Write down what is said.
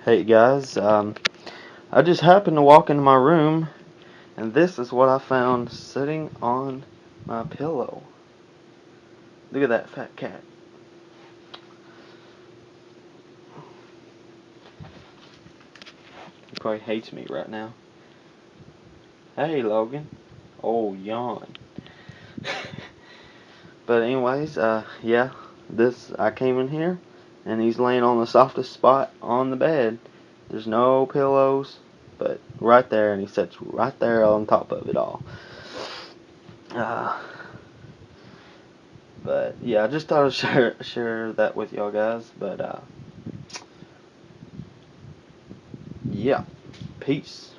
Hey guys, I just happened to walk into my room and this is what I found sitting on my pillow. Look at that fat cat. He probably hates me right now. Hey Logan. Oh, yawn. But anyways, yeah, I came in here and he's laying on the softest spot on the bed. There's no pillows, but right there, and he sits right there on top of it all. Uh, But yeah, I just thought I'd share that with y'all guys. But yeah, peace.